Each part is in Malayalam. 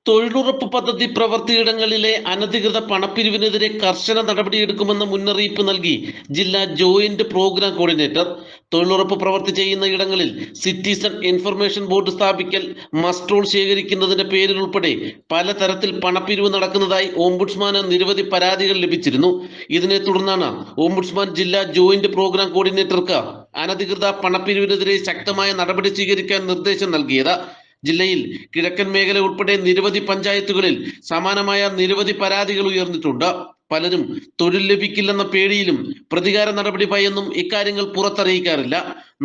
തൊഴിലുറപ്പ് പദ്ധതി പ്രവൃത്തിയിടങ്ങളിലെ അനധികൃത പണപ്പിരിവിനെതിരെ കർശന നടപടിയെടുക്കുമെന്ന മുന്നറിയിപ്പ് നൽകി ജില്ലാ ജോയിന്റ് പ്രോഗ്രാം കോർഡിനേറ്റർ. തൊഴിലുറപ്പ് പ്രവൃത്തി ചെയ്യുന്ന ഇടങ്ങളിൽ സിറ്റിസൺ ഇൻഫർമേഷൻ ബോർഡ് സ്ഥാപിക്കൽ, മസ്ട്രോൾ ശേഖരിക്കുന്നതിന്റെ പേരിൽ ഉൾപ്പെടെ പലതരത്തിൽ പണപ്പിരിവ് നടക്കുന്നതായി ഓംബുഡ്സ്മാന് നിരവധി പരാതികൾ ലഭിച്ചിരുന്നു. ഇതിനെ തുടർന്നാണ് ഓംബുഡ്സ്മാൻ ജില്ലാ ജോയിന്റ് പ്രോഗ്രാം കോർഡിനേറ്റർക്ക് അനധികൃത പണപ്പിരിവിനെതിരെ ശക്തമായ നടപടി സ്വീകരിക്കാൻ നിർദ്ദേശം നൽകിയത്. ജില്ലയിൽ കിഴക്കൻ മേഖല ഉൾപ്പെടെ നിരവധി പഞ്ചായത്തുകളിൽ സമാനമായ നിരവധി പരാതികൾ ഉയർന്നിട്ടുണ്ട്. പലരും തൊഴിൽ ലഭിക്കില്ലെന്ന പേടിയിലും പ്രതികാര നടപടി ഭയന്നും ഇക്കാര്യങ്ങൾ പുറത്തറിയിക്കാറില്ല.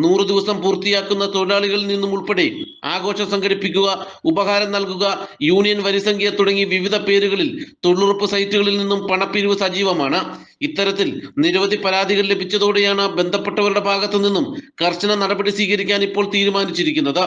100 ദിവസം പൂർത്തിയാക്കുന്ന തൊഴിലാളികളിൽ നിന്നും ഉൾപ്പെടെ ആഘോഷം സംഘടിപ്പിക്കുക, ഉപഹാരം നൽകുക, യൂണിയൻ വരിസംഖ്യ തുടങ്ങി വിവിധ പേരുകളിൽ തൊഴിലുറപ്പ് സൈറ്റുകളിൽ നിന്നും പണപ്പിരിവ് സജീവമാണ്. ഇത്തരത്തിൽ നിരവധി പരാതികൾ ലഭിച്ചതോടെയാണ് ബന്ധപ്പെട്ടവരുടെ ഭാഗത്തു നിന്നും കർശന നടപടി സ്വീകരിക്കാൻ ഇപ്പോൾ തീരുമാനിച്ചിരിക്കുന്നത്.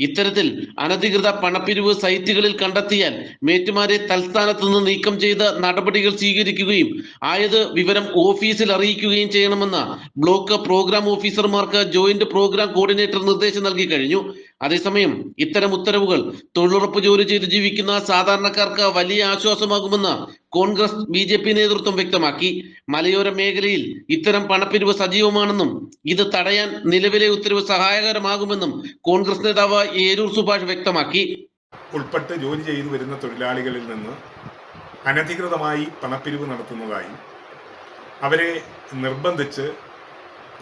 ഇത്തരത്തിൽ അനധികൃത പണപ്പിരിവ് സൈറ്റുകളിൽ കണ്ടെത്തിയാൽ മേറ്റുമാരെ തൽസ്ഥാനത്ത് നിന്ന് നീക്കം ചെയ്ത് നടപടികൾ സ്വീകരിക്കുകയും ആയത് വിവരം ഓഫീസിൽ അറിയിക്കുകയും ചെയ്യണമെന്ന് ബ്ലോക്ക് പ്രോഗ്രാം ഓഫീസർമാർക്ക് ജോയിന്റ് പ്രോഗ്രാം കോർഡിനേറ്റർ നിർദ്ദേശം നൽകി കഴിഞ്ഞു. അതേസമയം ഇത്തരം ഉത്തരവുകൾ തൊഴിലുറപ്പ് ജോലി ചെയ്ത് ജീവിക്കുന്ന സാധാരണക്കാർക്ക് വലിയ ആശ്വാസമാകുമെന്ന് കോൺഗ്രസ് BJP നേതൃത്വം വ്യക്തമാക്കി. മലയോര മേഖലയിൽ ഇത്തരം പണപ്പിരിവ് സജീവമാണെന്നും ഇത് തടയാൻ നിലവിലെ ഉത്തരവ് സഹായകരമാകുമെന്നും കോൺഗ്രസ് നേതാവ് ഏരൂർ സുഭാഷ് വ്യക്തമാക്കി. ഉൾപ്പെട്ട് ജോലി ചെയ്തു വരുന്ന തൊഴിലാളികളിൽ നിന്ന് അനധികൃതമായി പണപ്പിരിവ് നടത്തുന്നതായും അവരെ നിർബന്ധിച്ച്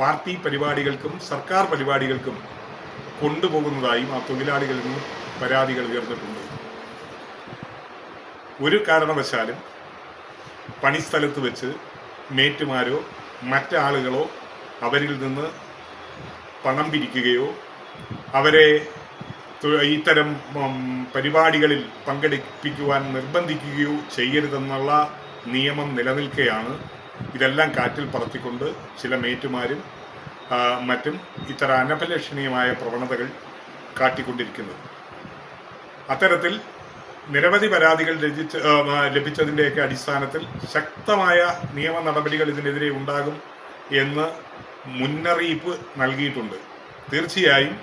പാർട്ടി പരിപാടികൾക്കും സർക്കാർ പരിപാടികൾക്കും കൊണ്ടുപോകുന്നതായും ആ തൊഴിലാളികളിൽ നിന്ന് പരാതികൾ ഉയർന്നിട്ടുണ്ട്. ഒരു കാരണവശാലും പണിസ്ഥലത്ത് വെച്ച് മേറ്റുമാരോ മറ്റാളുകളോ അവരിൽ നിന്ന് പണം പിരിക്കുകയോ അവരെ ഇത്തരം പരിപാടികളിൽ പങ്കെടുപ്പിക്കുവാൻ നിർബന്ധിക്കുകയോ ചെയ്യരുതെന്നുള്ള നിയമം നിലനിൽക്കെയാണ് ഇതെല്ലാം കാറ്റിൽ പറത്തിക്കൊണ്ട് ചില മേറ്റുമാരും മറ്റും ഇത്തരം അനഭിലഷണീയമായ പ്രവണതകൾ കാട്ടിക്കൊണ്ടിരിക്കുന്നത്. അത്തരത്തിൽ നിരവധി പരാതികൾ ലഭിച്ചതിൻ്റെയൊക്കെ അടിസ്ഥാനത്തിൽ ശക്തമായ നിയമ നടപടികൾ ഇതിനെതിരെ ഉണ്ടാകും എന്ന് മുന്നറിയിപ്പ് നൽകിയിട്ടുണ്ട്. തീർച്ചയായും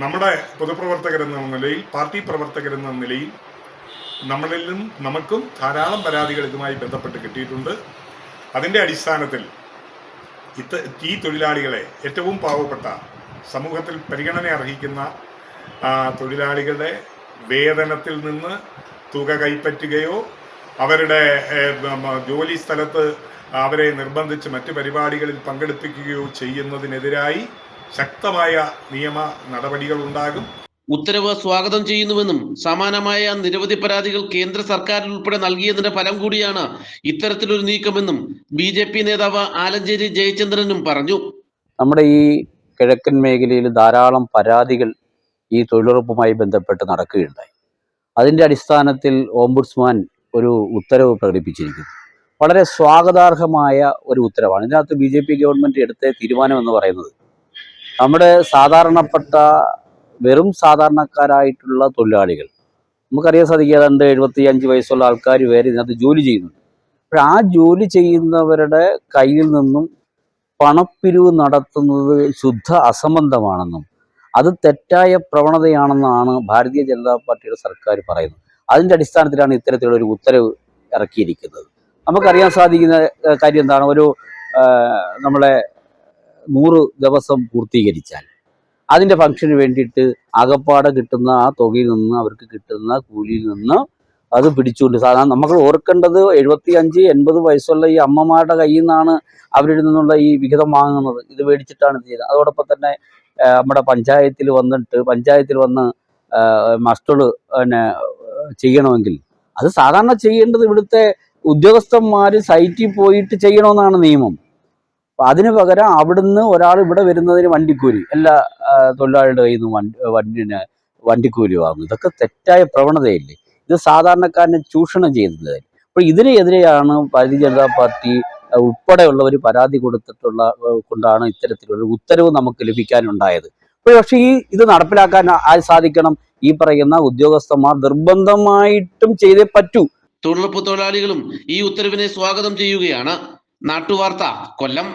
നമ്മുടെ പൊതുപ്രവർത്തകരെന്ന നിലയിൽ, പാർട്ടി പ്രവർത്തകരെന്ന നിലയിൽ നമുക്കും ധാരാളം പരാതികൾ ഇതുമായി ബന്ധപ്പെട്ട് കിട്ടിയിട്ടുണ്ട്. അതിൻ്റെ അടിസ്ഥാനത്തിൽ ഈ തൊഴിലാളികളെ, ഏറ്റവും പാവപ്പെട്ട സമൂഹത്തിൽ പരിഗണന അർഹിക്കുന്ന തൊഴിലാളികളുടെ വേതനത്തിൽ നിന്ന് തുക കൈപ്പറ്റുകയോ അവരുടെ ജോലി സ്ഥലത്ത് അവരെ നിർബന്ധിച്ച് മറ്റ് പരിപാടികളിൽ പങ്കെടുപ്പിക്കുകയോ ചെയ്യുന്നതിനെതിരായി ശക്തമായ നിയമ നടപടികൾ ഉണ്ടാകും. ഉത്തരവ് സ്വാഗതം ചെയ്യുന്നുവെന്നും സമാനമായ നിരവധി പരാതികൾ കേന്ദ്ര സർക്കാരിൽ ഉൾപ്പെടെ നൽകിയതിന്റെ ഫലം കൂടിയാണ് ഇത്തരത്തിലൊരു നീക്കമെന്നും BJP നേതാവ് ആലഞ്ചേരി ജയചന്ദ്രനും പറഞ്ഞു. നമ്മുടെ ഈ കിഴക്കൻ മേഖലയിൽ ധാരാളം പരാതികൾ ഈ തൊഴിലുറപ്പുമായി ബന്ധപ്പെട്ട് നടക്കുകയുണ്ടായി. അതിൻ്റെ അടിസ്ഥാനത്തിൽ ഓംബുഡ്സ്മാൻ ഒരു ഉത്തരവ് പ്രകടിപ്പിച്ചിരിക്കുന്നു. വളരെ സ്വാഗതാർഹമായ ഒരു ഉത്തരവാണ്. ഇതിനകത്ത് BJP ഗവൺമെൻറ് എടുത്ത തീരുമാനം എന്ന് പറയുന്നത്, നമ്മുടെ സാധാരണപ്പെട്ട വെറും സാധാരണക്കാരായിട്ടുള്ള തൊഴിലാളികൾ, നമുക്കറിയാൻ സാധിക്കുക, ഏതാണ്ട് 75 വയസ്സുള്ള ആൾക്കാർ വരെ ഇതിനകത്ത് ജോലി ചെയ്യുന്നുണ്ട്. അപ്പോൾ ആ ജോലി ചെയ്യുന്നവരുടെ കയ്യിൽ നിന്നും പണപ്പിരിവ് നടത്തുന്നത് ശുദ്ധ അസംബന്ധമാണെന്നും അത് തെറ്റായ പ്രവണതയാണെന്നാണ് ഭാരതീയ ജനതാ പാർട്ടിയുടെ സർക്കാർ പറയുന്നത്. അതിൻ്റെ അടിസ്ഥാനത്തിലാണ് ഇത്തരത്തിലുള്ളൊരു ഉത്തരവ് ഇറക്കിയിരിക്കുന്നത്. നമുക്കറിയാൻ സാധിക്കുന്ന കാര്യം എന്താണ്, ഒരു നമ്മളെ 100 ദിവസം പൂർത്തീകരിച്ചാൽ അതിൻ്റെ ഫംഗ്ഷന് വേണ്ടിയിട്ട് ആകപ്പാടെ കിട്ടുന്ന ആ തുകയിൽ നിന്ന്, അവർക്ക് കിട്ടുന്ന കൂലിയിൽ നിന്ന് അത് പിടിച്ചുകൊണ്ട്, സാധാരണ നമ്മൾ ഓർക്കേണ്ടത് 75-80 വയസ്സുള്ള ഈ അമ്മമാരുടെ കയ്യിൽ നിന്നാണ് അവരിൽ നിന്നുള്ള ഈ വിഹിതം വാങ്ങുന്നത്. ഇത് മേടിച്ചിട്ടാണ് ചെയ്യുന്നത്. അതോടൊപ്പം തന്നെ നമ്മുടെ പഞ്ചായത്തിൽ വന്ന് മസ്റ്റോള് ചെയ്യണമെങ്കിൽ അത് സാധാരണ ചെയ്യേണ്ടത് ഇവിടുത്തെ ഉദ്യോഗസ്ഥന്മാർ സൈറ്റിൽ പോയിട്ട് ചെയ്യണമെന്നാണ് നിയമം. അതിന് പകരം അവിടുന്ന് ഒരാൾ ഇവിടെ വരുന്നതിന് വണ്ടിക്കൂലി, എല്ലാ തൊഴിലാളികളുടെ കയ്യിൽ നിന്ന് വണ്ടിക്കൂലി വാങ്ങും. ഇതൊക്കെ തെറ്റായ പ്രവണതയല്ലേ? ഇത് സാധാരണക്കാരനെ ചൂഷണം ചെയ്യുന്നത്. അപ്പോൾ ഇതിനെതിരെയാണ് ഭാരതീയ ജനതാ പാർട്ടി ഉൾപ്പെടെയുള്ളവർ പരാതി കൊണ്ടാണ് ഇത്തരത്തിലുള്ള ഉത്തരവ് നമുക്ക് ലഭിക്കാനുണ്ടായത്. പക്ഷേ ഇത് നടപ്പിലാക്കാൻ സാധിക്കണം. ഈ പറയുന്ന ഉദ്യോഗസ്ഥന്മാർ നിർബന്ധമായിട്ടും ചെയ്തേ പറ്റൂ. തൊഴിലുറപ്പ് തൊഴിലാളികളും ഈ ഉത്തരവിനെ സ്വാഗതം ചെയ്യുകയാണ്. നാട്ടുവാർത്ത, കൊല്ലം.